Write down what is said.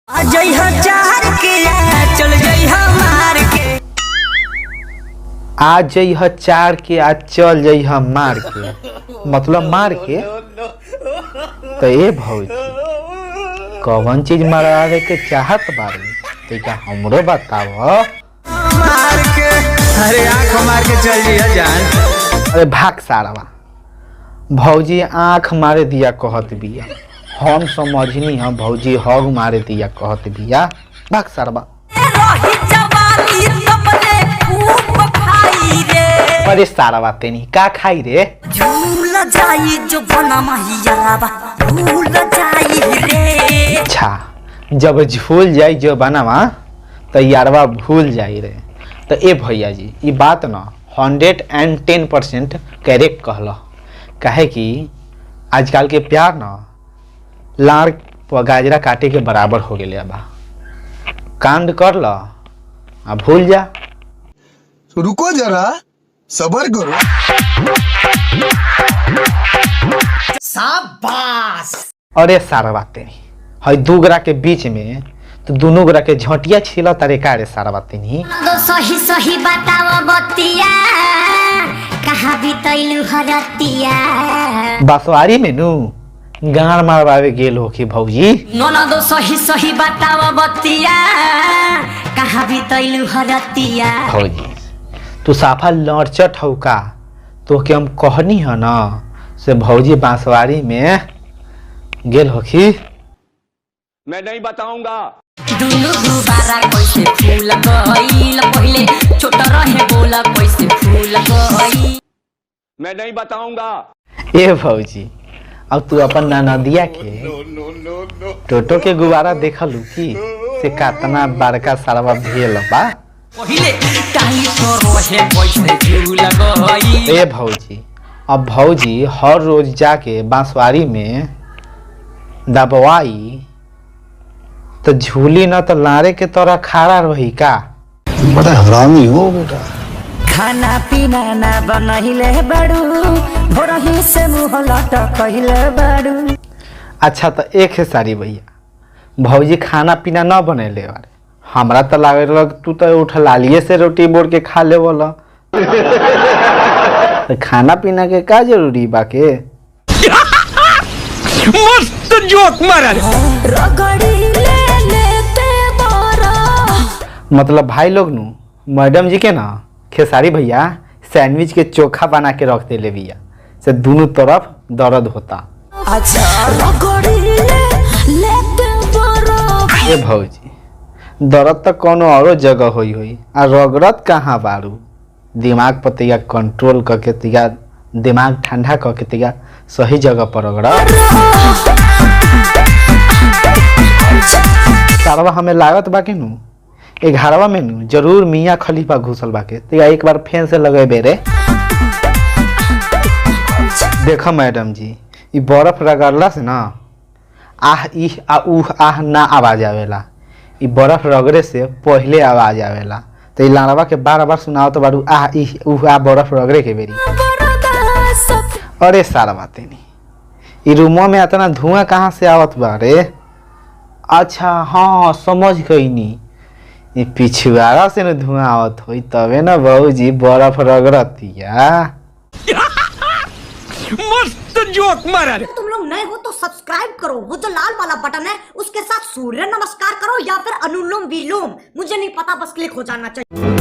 आ जइहा चार के चल जइहा मार के, आ जइहा चार के आ चल जइहा मार के, मतलब मार के। तो ये भौजी कौन चीज मरावे के चाहत बारी तैका हमरो बताओ। मार के अरे आँख मार के चल जइहा जान। अरे भाग सारवा, भौजी आँख मारे दिया कहत बिया, हम समझनी हम भौजी हग मारे दिया कहत बिया। भाग सारवा। अरे सारवा तेनी का खाई रे? झूल जाई जो बना महियाबा भूल जाई रे। अच्छा, जब झूल जाई जो बनावा तो यारवा भूल जाई रे। तो ए भैया जी ये बात ना 110% करेक्ट कहला। काहे कि आजकल के प्यार ना लाड़ गाजरा काटे के बराबर हो गए बा। कांड कर ला आ भूल जा। रुको जरा सबर करो। शाबाश। अरे सारवा तेनी हई दू गोरा के बीच में तो दोनों गोरा के झटिया छिला तारे का रे सारवा तेनी। दो सही सही बताओ बतिया कहाँ बितैलु हरतिया। बासवारी में नु गाड़ मारवावे गेल हो कि भौजी। नोना दो सही सही बताओ बतिया कहाँ बितैलु हरतिया। भौजी तू साफा लड़चट हौ का? तो के हम कहनी है ना से भौजी बांसवारी में गेल हो कि। मैं नहीं बताऊंगा। दुनु गुबारा कैसे फूल गइल पहिले छोट रहे बोला कैसे फूल गइल। मैं नहीं बताऊंगा। ए भौजी अब तू अपन ननदिया के टोटो के गुब्बारा देखलू की से कितना बड़का सारवा भेल बा। पहिले टाई तो रहे कैसे फूल गइल। ए भौजी अब भौजी हर रोज जाके बांसवारी में दबवाई तो झूली न तो लारे के तरह खड़ा रही का। बड़ा हरामी हो बेटा। खाना पीना ना बनहिले बड़ू भोरही से मुँह लटकहिले बड़ू। अच्छा तो एक है सारी भैया भौजी खाना पीना न बनेले बारे। हमरा तो लागे लग तू तो उठ लालिए से रोटी बोर के खा ले बोला। तो खाना पीना के का जरूरी बाके? मस्त जोक मारा। रगड़ी ले लेते बोरा। मतलब भाई लोग नु मैडम जी के ना खेसारी भैया सैंडविच के चोखा बना के रखते ले भैया से दोनों तरफ दर्द होता। अच्छा रगड़ी ले लेते बोरा। ये भौजी दर्द तो कोनो औरो जगह होई आ रगड़त कहाँ बारू? दिमाग पर तिया कंट्रोल करके तिया दिमाग ठंडा करके तिया सही जगह पर रगड़ा। सारवा हमें लागत बाकी नु ए घरवा में नु जरूर मियाँ खलीफा घुसल बाके तिया एक बार फेन से लगे रे। देखो मैडम जी ये बर्फ रगड़ला से ना आह इह आ उह आह ना आवाज आवेला। ये बर्फ रगड़े से पहले आवाज आवेला। तो ये लाड़वा के बार बार सुनाओ तो बारू आह इह उह आ बर्फ रगड़े के बेरी। अरे सारा बातें नहीं ये रूमों में इतना धुआं कहाँ से आवत बा रे? अच्छा हाँ समझ गई नी ये पिछुआरा से न धुआं आवत होई तबे ना भौजी बर्फ रगड़तिया। मस्त जोक मारा। तुम लोग नए हो तो सब्सक्राइब करो, वो जो लाल वाला बटन है उसके साथ सूर्य नमस्कार करो या फिर अनुलोम विलोम, मुझे नहीं पता, बस क्लिक हो जाना चाहिए।